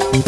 Hello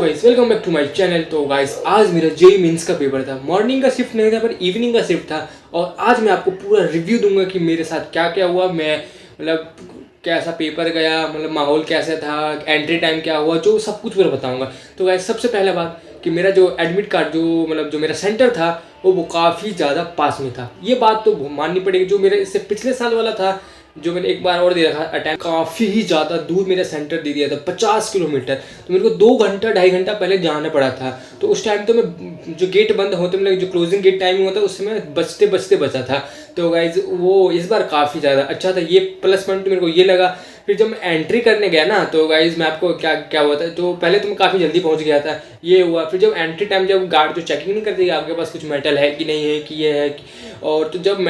guys, welcome back to my channel. तो guys, आज मेरा जेईई मेंस का पेपर था। मॉर्निंग का शिफ्ट नहीं था पर इवनिंग का शिफ्ट था। और आज मैं आपको पूरा रिव्यू दूंगा कि मेरे साथ क्या क्या हुआ, मैं मतलब कैसा पेपर गया, मतलब माहौल कैसा था, एंट्री टाइम क्या हुआ, जो सब कुछ मेरा बताऊंगा। तो गाइस, सबसे पहला बात कि मेरा जो एडमिट कार्ड जो मेरा सेंटर था वो काफ़ी ज़्यादा पास में था। ये बात तो माननी पड़ेगी। जो मेरे इससे पिछले साल वाला था, जो मैंने एक बार और दे रखा अटैम्प्ट, काफ़ी ही ज़्यादा दूर मेरा सेंटर दे दिया था, 50 किलोमीटर। तो मेरे को 2 घंटा 2.5 घंटा पहले जाना पड़ा था। तो उस टाइम तो मैं जो गेट बंद होते, मतलब जो क्लोजिंग गेट टाइमिंग होता है उससे मैं बचते बचते बचा था। तो गाइज वो इस बार काफ़ी ज़्यादा अच्छा था। ये प्लस पॉइंट मेरे को ये लगा। फिर जब मैं एंट्री करने गया ना, तो गाइज मैं आपको क्या क्या हुआ था, तो पहले तो मैं काफ़ी जल्दी पहुंच गया था, ये हुआ। फिर जब एंट्री टाइम, जब गार्ड जो चेकिंग नहीं करती आपके पास कुछ मेटल है कि नहीं है कि ये है और तो जब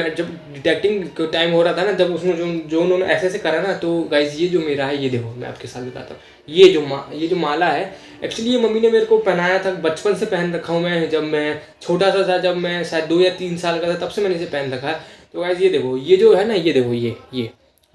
डिटेक्टिंग टाइम हो रहा था ना, जब उसमें जो उन्होंने ऐसे करा ना, तो गाइज ये जो मेरा है, ये देखो मैं आपके साथ बताता हूँ। ये जो माला है, एक्चुअली ये मम्मी ने मेरे को पहनाया था, बचपन से पहन रखा हूँ मैं। जब मैं छोटा सा था, जब मैं शायद 2 या 3 साल का था, तब से मैंने इसे पहन रखा है। तो गाइज ये देखो, ये जो है ना, ये देखो, ये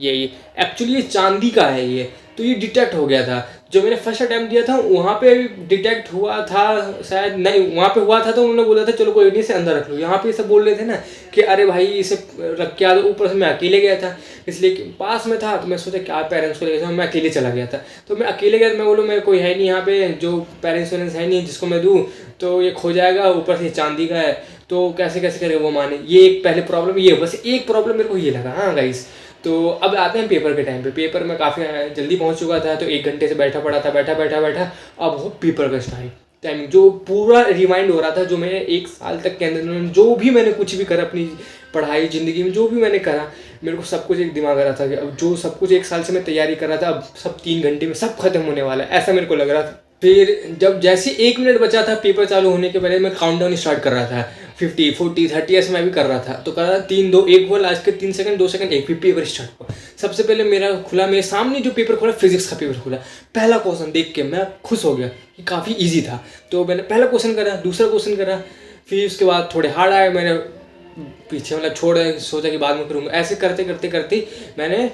एक्चुअली ये चांदी का है ये। तो ये डिटेक्ट हो गया था। जो मैंने फर्स्ट अटैम्प्ट दिया था वहाँ पे डिटेक्ट हुआ था, शायद नहीं, वहाँ पे हुआ था तो उन्होंने बोला था चलो कोई नहीं, से अंदर रख लो। यहाँ पे सब बोल रहे थे ना कि अरे भाई इसे रख के आ दो। ऊपर से मैं अकेले गया था, इसलिए कि पास में था, तो मैं सोचा क्या पेरेंट्स को लेकर जाऊँ, मैं अकेले चला गया था। तो मैं अकेले गया, मैं बोलूँ मैं कोई है नहीं यहाँ पे जो पेरेंट्स वेरेंट्स है नहीं जिसको मैं दूँ, तो ये खो जाएगा। ऊपर से चांदी का है, तो कैसे कैसे करेगा वो माने। ये एक पहले प्रॉब्लम, ये बस एक प्रॉब्लम मेरे को ये लगा। हाँ गाइस, तो अब आते हैं पेपर के टाइम पे। पेपर में काफ़ी जल्दी पहुंच चुका था, तो 1 घंटे से बैठा पड़ा था, बैठा। अब हो पेपर का टाइमिंग जो पूरा रिमाइंड हो रहा था, जो मैंने 1 साल तक के अंदर जो भी मैंने कुछ भी करा अपनी पढ़ाई ज़िंदगी में, जो भी मैंने करा, मेरे को सब कुछ एक दिमाग आ रहा था कि अब जो सब कुछ 1 साल से मैं तैयारी कर रहा था, अब सब 3 घंटे में सब खत्म होने वाला है, ऐसा मेरे को लग रहा था। फिर जब जैसे 1 मिनट बचा था पेपर चालू होने के पहले, मैं काउंटडाउन स्टार्ट कर रहा था। 50, 40, 30 ऐसे मैं भी कर रहा था। तो कर रहा 3, 2, 1 हुआ, लास्ट के 3 सेकंड, 2 सेकंड, 1, फिर पेपर स्टार्ट हुआ। सबसे पहले मेरा खुला, मेरे सामने जो पेपर खुला, फिजिक्स का पेपर खुला। पहला क्वेश्चन देख के मैं खुश हो गया कि काफ़ी ईजी था। तो मैंने पहला क्वेश्चन करा, दूसरा क्वेश्चन करा, फिर उसके बाद थोड़े हार्ड आए, मैंने पीछे मतलब छोड़ सोचा कि बाद में करूँगा। ऐसे करते करते करते मैंने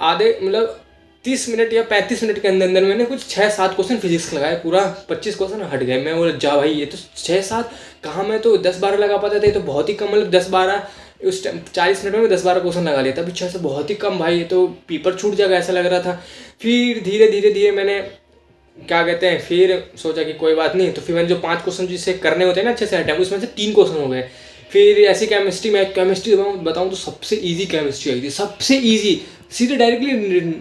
आधे मतलब 30 मिनट या 35 मिनट के अंदर मैंने कुछ 6-7 क्वेश्चन फिजिक्स लगाए। पूरा 25 क्वेश्चन हट गए। मैं बोला जा भाई, ये तो 6-7 कहाँ, मैं तो 10-12 लगा पाता था। ये तो बहुत ही कम, मतलब 10-12 उस टाइम 40 मिनट में 10-12 क्वेश्चन लगा लिया था। 6 से बहुत ही कम भाई, ये तो पेपर छूट जाएगा ऐसा लग रहा था। फिर धीरे धीरे मैंने क्या कहते हैं, फिर सोचा कि कोई बात नहीं। तो फिर मैंने जो 5 क्वेश्चन जिससे करने होते हैं ना अच्छे से अटैम्प्ट, उसमें से 3 क्वेश्चन हो गए। फिर ऐसी केमिस्ट्री, मैं केमिस्ट्री बताऊँ तो सबसे इजी केमिस्ट्री आई थी, सबसे इजी। सीधे डायरेक्टली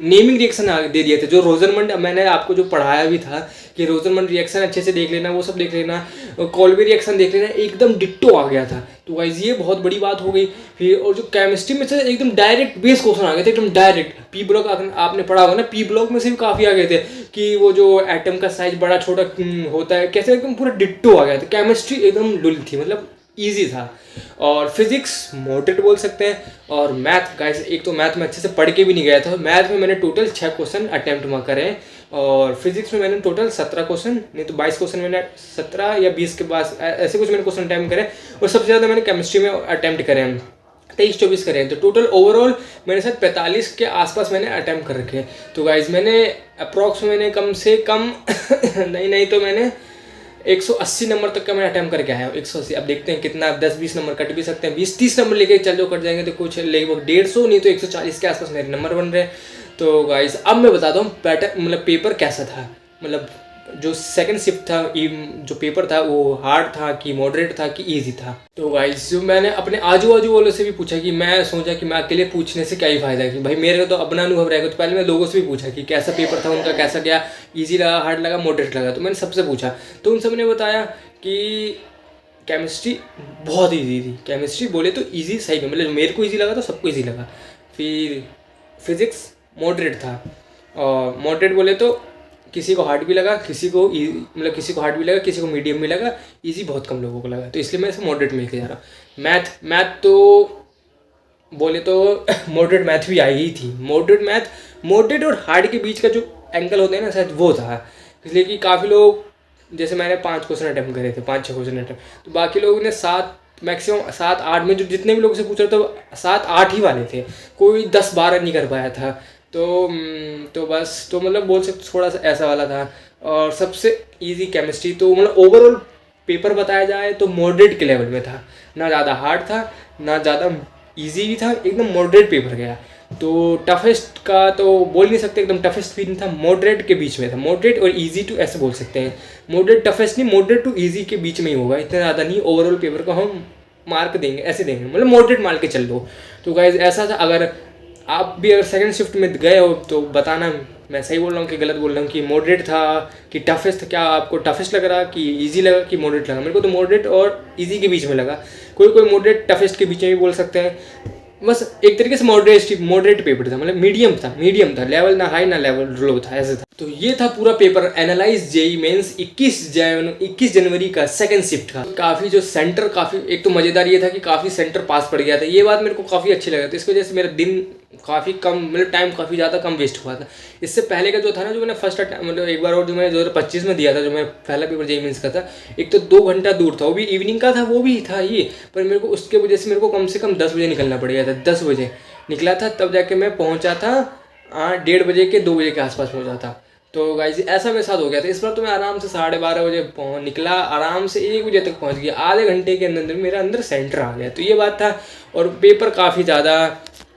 नेमिंग रिएक्शन दे दिए थे। जो रोजरमंड मैंने आपको जो पढ़ाया भी था कि रोजरमंड रिएक्शन अच्छे से देख लेना, वो सब देख लेना, कॉल्बी रिएक्शन देख लेना, एकदम डिट्टो आ गया था। तो गाइस ये बहुत बड़ी बात हो गई। फिर और जो केमिस्ट्री में से एकदम डायरेक्ट बेस क्वेश्चन आ गए थे, एकदम डायरेक्ट। पी ब्लॉक आपने पढ़ा होगा ना, पी ब्लॉक में से भी काफ़ी आ गए थे कि वो जो एटम का साइज बड़ा छोटा होता है कैसे, एकदम पूरा डिट्टो आ गया था। केमिस्ट्री एकदम डुल थी, मतलब ईजी था। और फिजिक्स मॉडरेट बोल सकते हैं। और मैथ गाइस, एक तो मैथ में अच्छे से पढ़ के भी नहीं गया था। मैथ में मैंने टोटल 6 क्वेश्चन अटैम्प्ट में करे। और फिजिक्स में मैंने टोटल 17 क्वेश्चन, नहीं तो 22 क्वेश्चन मैंने 17 या 20 के पास ऐसे कुछ मैंने क्वेश्चन अटैम्प्ट करे। और सबसे ज़्यादा मैंने केमिस्ट्री में अटैम्प्ट करे हैं, 23-24 करे हैं। तो टोटल ओवरऑल मेरे साथ 45 के आसपास मैंने अटैम्प्ट कर रखे हैं। तो गाइज मैंने अप्रॉक्स मैंने कम से कम नहीं तो मैंने 180 नंबर तक का मैं अटैम्प्ट करके आया हूँ। 180। अब देखते हैं कितना, 10-20 नंबर कट भी सकते हैं, 20-30 नंबर लेके चलो कट जाएंगे तो कुछ लगभग 150, नहीं तो 140 के आसपास मेरे नंबर बन रहे हैं। तो गाइस अब मैं बताता हूँ पैटर्न, मतलब पेपर कैसा था। मतलब जो सेकंड शिफ्ट था, जो पेपर था वो हार्ड था कि मॉडरेट था कि इजी था। तो गाइस जो मैंने अपने आजू बाजू वालों से भी पूछा कि मैं सोचा कि मैं अकेले पूछने से क्या ही फायदा है, कि भाई मेरे को तो अपना अनुभव रहेगा। तो पहले मैं लोगों से भी पूछा कि कैसा पेपर था उनका, कैसा गया, ईजी लगा, हार्ड लगा, मॉडरेट लगा। तो मैंने सबसे पूछा, तो उन सब ने बताया कि केमिस्ट्री बहुत ईजी थी। केमिस्ट्री बोले तो ईजी सही में, मतलब मेरे को ईजी लगा तो सबको ईजी लगा। फिर फिजिक्स मॉडरेट था, और मॉडरेट बोले तो किसी को हार्ड भी लगा, किसी को हार्ड भी लगा, किसी को मीडियम भी लगा, इजी बहुत कम लोगों को लगा। तो इसलिए मैं इसे मॉडरेट में लेके जा रहा हूँ। मैथ तो बोले तो मॉडरेट मैथ भी आई ही थी। मॉडरेट और हार्ड के बीच का जो एंगल होता है ना, शायद वो था। इसलिए कि काफ़ी लोग, जैसे मैंने 5 क्वेश्चन अटैम्प्ट करे थे, 5-6 क्वेश्चन अटैम्प्ट, तो बाकी लोगों ने 7, मैक्सिमम 7-8 में जो जितने भी लोग से पूछ रहे थे 7-8 ही वाले थे, कोई 10-12 नहीं कर पाया था। तो बस तो मतलब बोल सकते थोड़ा सा ऐसा वाला था। और सबसे इजी केमिस्ट्री, तो मतलब ओवरऑल पेपर बताया जाए तो मॉडरेट के लेवल में था, ना ज़्यादा हार्ड था ना ज़्यादा इजी भी था, एकदम मॉडरेट पेपर गया। तो टफेस्ट का तो बोल नहीं सकते एकदम टफेस्ट भी नहीं था, मॉडरेट के बीच में था, मॉडरेट और इजी टू ऐसे बोल सकते हैं। मॉडरेट टफेस्ट नहीं, मॉडरेट टू इजी के बीच में ही होगा, इतना ज़्यादा नहीं। ओवरऑल पेपर को हम मार्क देंगे ऐसे देंगे, मतलब मॉडरेट मान के चल लो। तो गाइज ऐसा था। अगर आप भी अगर सेकंड शिफ्ट में गए हो तो बताना मैं सही बोल रहा हूँ कि गलत बोल रहा हूँ, कि मॉडरेट था कि टफेस्ट था। क्या आपको टफेस्ट लग रहा कि इजी लगा कि मॉडरेट लगा? मेरे को तो मॉडरेट और इजी के बीच में लगा। कोई कोई मॉडरेट टफेस्ट के बीच में भी बोल सकते हैं। बस एक तरीके से मॉडरेट पेपर था, मतलब मीडियम था, लेवल ना हाई ना लेवल लो था, ऐसे था। तो ये था पूरा पेपर एनालाइज जेई मेंस 21 जनवरी का सेकंड शिफ्ट का। काफ़ी जो सेंटर, काफ़ी एक तो मज़ेदार ये था कि काफ़ी सेंटर पास पड़ गया था, ये बात मेरे को काफ़ी अच्छी लगा। तो इसकी वजह से मेरा दिन काफ़ी कम, मतलब टाइम काफ़ी ज़्यादा कम वेस्ट हुआ था। इससे पहले का जो था ना, जो मैंने फर्स्ट मतलब एक बार और जो मैंने 2025 में दिया था, जो मैं पहला पेपर जेई मेंस का था, एक तो 2 घंटा दूर था, वो भी इवनिंग का था, वो भी था ये। पर मेरे को उसके वजह से मेरे को कम से कम 10 बजे निकलना पड़ गया था। 10 बजे निकला था, तब जाके मैं पहुंचा था 1:30 के 2 बजे के आसपास पहुंचा था। तो गाइस ऐसा मेरे साथ हो गया था। इस बार तो मैं आराम से 12:30 बजे निकला, आराम से 1 बजे तक पहुंच गया, आधे घंटे के अंदर मेरा अंदर सेंटर आ गया। तो ये बात था। और पेपर काफ़ी ज़्यादा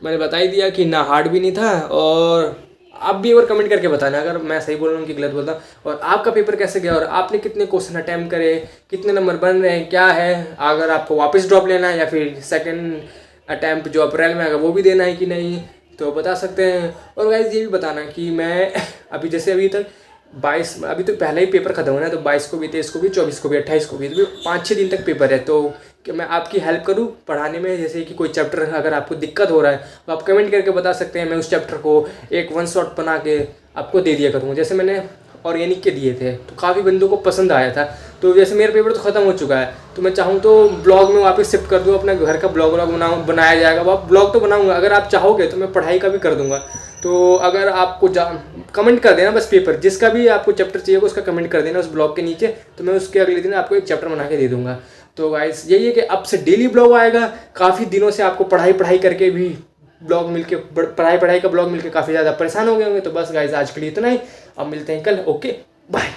मैंने बता ही दिया कि ना हार्ड भी नहीं था। और आप भी एक बार कमेंट करके बताना अगर मैं सही बोल रहा हूँ कि गलत बोल रहा हूँ, और आपका पेपर कैसे गया और आपने कितने क्वेश्चन अटैम्प्ट करे, कितने नंबर बन रहे हैं, क्या है, अगर आपको वापस ड्रॉप लेना है या फिर सेकंड अटैम्प्ट जो अप्रैल में आएगा वो भी देना है कि नहीं, तो बता सकते हैं। और गाइस ये भी बताना कि मैं अभी जैसे अभी तक 22, अभी तो पहले ही पेपर खत्म होना है, तो 22 को भी, 23 को भी, 24 को भी, 28 को भी, तो 5-6 दिन तक पेपर है। तो कि मैं आपकी हेल्प करूं पढ़ाने में, जैसे कि कोई चैप्टर अगर आपको दिक्कत हो रहा है तो आप कमेंट करके बता सकते हैं। मैं उस चैप्टर को एक 1 शॉट बना के आपको दे दिया करूँगा। जैसे मैंने ऑर्गेनिक के दिए थे तो काफ़ी बंदों को पसंद आया था। तो जैसे मेरा पेपर तो ख़त्म हो चुका है, तो मैं चाहूँ तो ब्लॉग में वापस शिफ्ट कर दूँ, अपने घर का ब्लॉग बनाया जाएगा। वो ब्लॉग तो बनाऊँगा, अगर आप चाहोगे तो मैं पढ़ाई का भी कर दूँगा। तो अगर आपको कमेंट कर देना बस, पेपर जिसका भी आपको चैप्टर चाहिए उसका कमेंट कर देना उस ब्लॉग के नीचे, तो मैं उसके अगले दिन आपको एक चैप्टर बना के दे दूँगा। तो गाइस यही है कि अब से डेली ब्लॉग आएगा। काफ़ी दिनों से आपको पढ़ाई करके भी ब्लॉग मिलके, पढ़ाई का ब्लॉग मिलके काफ़ी ज़्यादा परेशान हो गए होंगे। तो बस गाइस आज के लिए इतना ही, अब मिलते हैं कल। Okay bye.